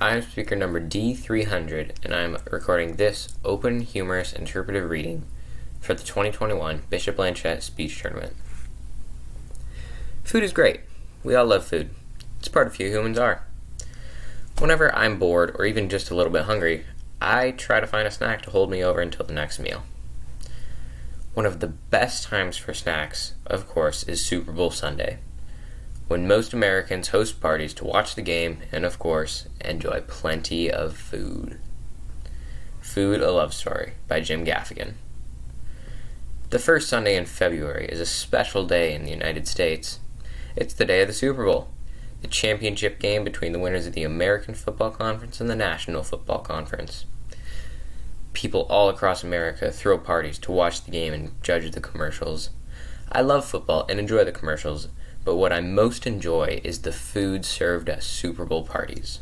I'm speaker number D300, and I'm recording this open, humorous, interpretive reading for the 2021 Bishop Blanchette Speech Tournament. Food is great. We all love food. It's part of who humans are. Whenever I'm bored or even just a little bit hungry, I try to find a snack to hold me over until the next meal. One of the best times for snacks, of course, is Super Bowl Sunday, when most Americans host parties to watch the game and, of course, enjoy plenty of food. Food, a Love Story by Jim Gaffigan. The first Sunday in February is a special day in the United States. It's the day of the Super Bowl, the championship game between the winners of the American Football Conference and the National Football Conference. People all across America throw parties to watch the game and judge the commercials. I love football and enjoy the commercials, but what I most enjoy is the food served at Super Bowl parties.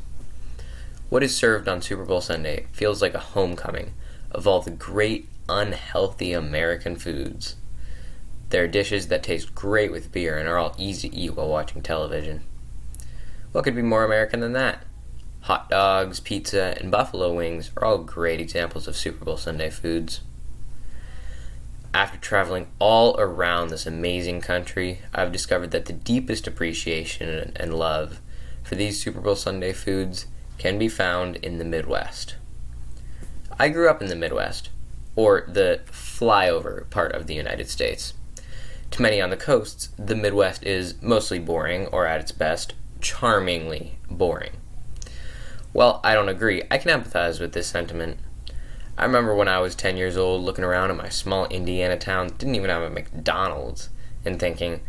What is served on Super Bowl Sunday feels like a homecoming of all the great, unhealthy American foods. There are dishes that taste great with beer and are all easy to eat while watching television. What could be more American than that? Hot dogs, pizza, and buffalo wings are all great examples of Super Bowl Sunday foods. After traveling all around this amazing country, I've discovered that the deepest appreciation and love for these Super Bowl Sunday foods can be found in the Midwest. I grew up in the Midwest, or the flyover part of the United States. To many on the coasts, the Midwest is mostly boring, or at its best, charmingly boring. Well, I don't agree. I can empathize with this sentiment. I remember when I was 10 years old looking around at my small Indiana town that didn't even have a McDonald's and thinking,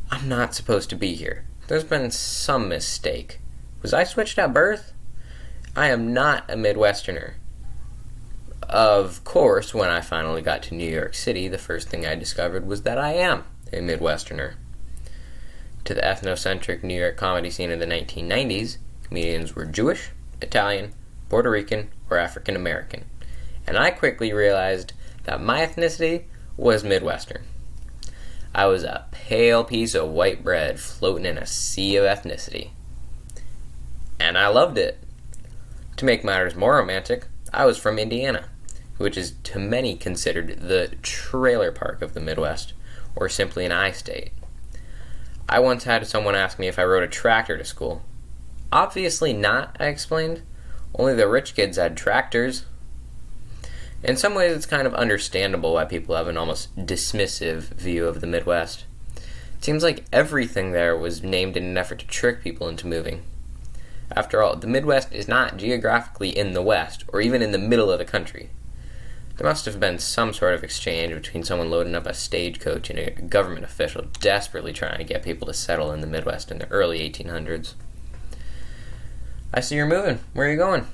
I'm not supposed to be here. There's been some mistake. Was I switched at birth? I am not a Midwesterner. Of course, when I finally got to New York City, the first thing I discovered was that I am a Midwesterner. To the ethnocentric New York comedy scene of the 1990s, comedians were Jewish, Italian, Puerto Rican, or African American. And I quickly realized that my ethnicity was Midwestern. I was a pale piece of white bread floating in a sea of ethnicity. And I loved it. To make matters more romantic, I was from Indiana, which is to many considered the trailer park of the Midwest, or simply an I-state. I once had someone ask me if I rode a tractor to school. Obviously not, I explained. Only the rich kids had tractors. In some ways, it's kind of understandable why people have an almost dismissive view of the Midwest. It seems like everything there was named in an effort to trick people into moving. After all, the Midwest is not geographically in the West, or even in the middle of the country. There must have been some sort of exchange between someone loading up a stagecoach and a government official desperately trying to get people to settle in the Midwest in the early 1800s. I see you're moving. Where are you going?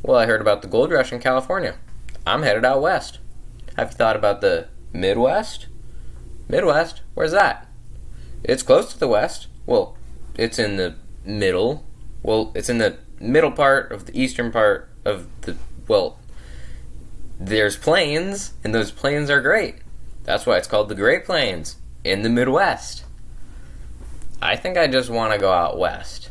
Well, I heard about the gold rush in California. I'm headed out west. Have you thought about the Midwest? Midwest? Where's that? It's close to the west. Well, it's in the middle. Well, it's in the middle part of the eastern part of the... Well, there's plains, and those plains are great. That's why it's called the Great Plains, in the Midwest. I think I just want to go out west.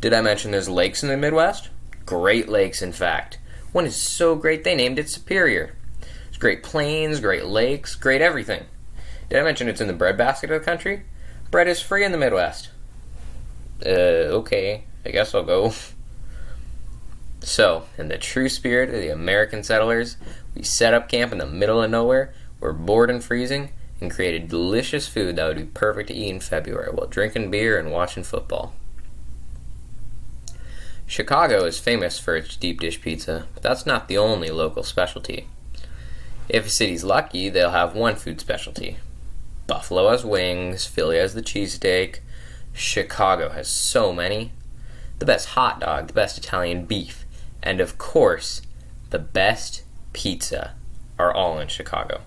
Did I mention there's lakes in the Midwest? Great lakes, in fact. One is so great they named it Superior. There's great plains, great lakes, great everything. Did I mention it's in the breadbasket of the country? Bread is free in the Midwest. Okay, I guess I'll go. So, in the true spirit of the American settlers, we set up camp in the middle of nowhere, we're bored and freezing, and created delicious food that would be perfect to eat in February while drinking beer and watching football. Chicago is famous for its deep dish pizza, but that's not the only local specialty. If a city's lucky, they'll have one food specialty. Buffalo has wings, Philly has the cheesesteak, Chicago has so many. The best hot dog, the best Italian beef, and of course, the best pizza are all in Chicago.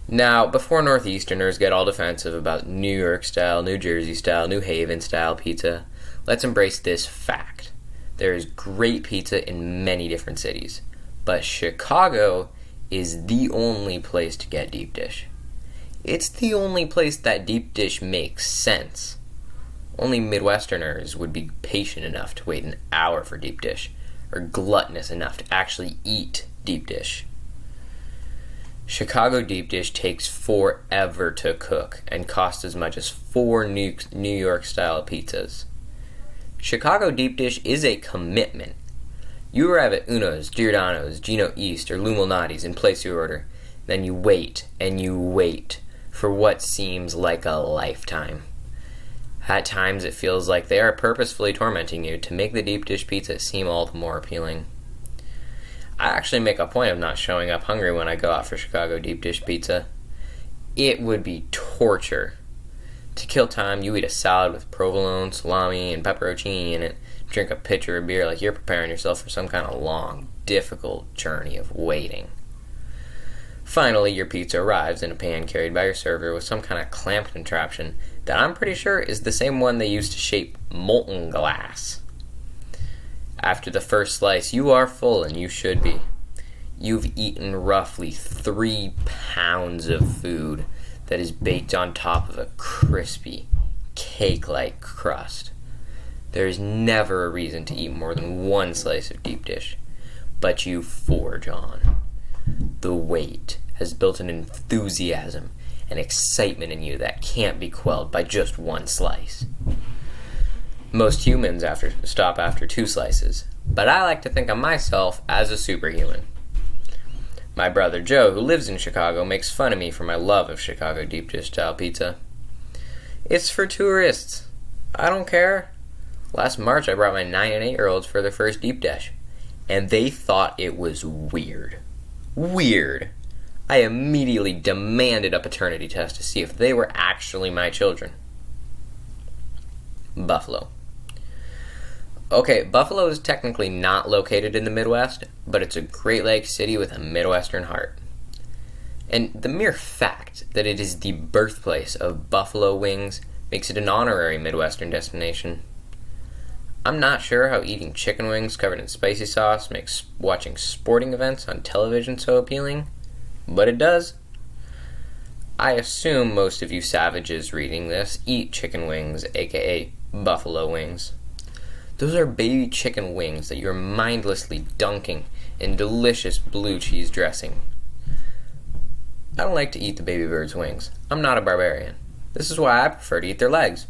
Now, before Northeasterners get all defensive about New York style, New Jersey style, New Haven style pizza, let's embrace this fact. There is great pizza in many different cities, but Chicago is the only place to get deep dish. It's the only place that deep dish makes sense. Only Midwesterners would be patient enough to wait an hour for deep dish, or gluttonous enough to actually eat deep dish. Chicago deep dish takes forever to cook and costs as much as 4 New York-style pizzas. Chicago deep dish is a commitment. You arrive at Uno's, Giordano's, Gino East, or Lumalnati's and place your order. Then you wait, and you wait, for what seems like a lifetime. At times it feels like they are purposefully tormenting you to make the deep dish pizza seem all the more appealing. I actually make a point of not showing up hungry when I go out for Chicago deep dish pizza. It would be torture. To kill time, you eat a salad with provolone, salami, and pepperoncini in it, drink a pitcher of beer like you're preparing yourself for some kind of long, difficult journey of waiting. Finally, your pizza arrives in a pan carried by your server with some kind of clamp contraption that I'm pretty sure is the same one they use to shape molten glass. After the first slice, you are full, and you should be. You've eaten roughly 3 pounds of food that is baked on top of a crispy, cake-like crust. There is never a reason to eat more than 1 slice of deep dish, but you forge on. The wait has built an enthusiasm and excitement in you that can't be quelled by just 1 slice. Most humans stop after 2 slices, but I like to think of myself as a superhuman. My brother Joe, who lives in Chicago, makes fun of me for my love of Chicago deep dish style pizza. It's for tourists. I don't care. Last March I brought my 9 and 8-year-olds for their first deep dish, and they thought it was weird. Weird. I immediately demanded a paternity test to see if they were actually my children. Buffalo. Okay, Buffalo is technically not located in the Midwest, but it's a Great Lakes city with a Midwestern heart. And the mere fact that it is the birthplace of buffalo wings makes it an honorary Midwestern destination. I'm not sure how eating chicken wings covered in spicy sauce makes watching sporting events on television so appealing, but it does. I assume most of you savages reading this eat chicken wings, aka buffalo wings. Those are baby chicken wings that you're mindlessly dunking in delicious blue cheese dressing. I don't like to eat the baby bird's wings. I'm not a barbarian. This is why I prefer to eat their legs.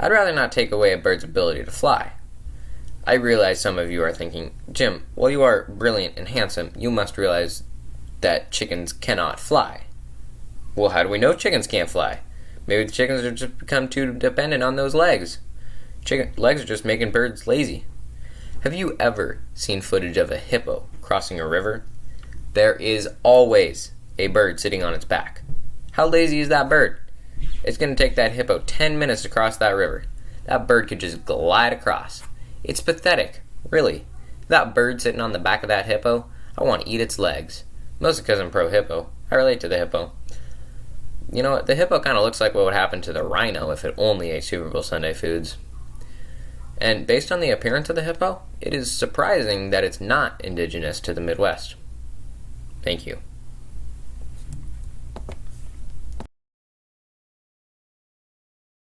I'd rather not take away a bird's ability to fly. I realize some of you are thinking, Jim, while you are brilliant and handsome, you must realize that chickens cannot fly. Well, how do we know chickens can't fly? Maybe the chickens have just become too dependent on those legs. Chicken legs are just making birds lazy. Have you ever seen footage of a hippo crossing a river? There is always a bird sitting on its back. How lazy is that bird? It's going to take that hippo 10 minutes to cross that river. That bird could just glide across. It's pathetic, really. That bird sitting on the back of that hippo, I want to eat its legs. Mostly because I'm pro-hippo. I relate to the hippo. You know what? The hippo kind of looks like what would happen to the rhino if it only ate Super Bowl Sunday foods. And based on the appearance of the hippo, it is surprising that it's not indigenous to the Midwest. Thank you.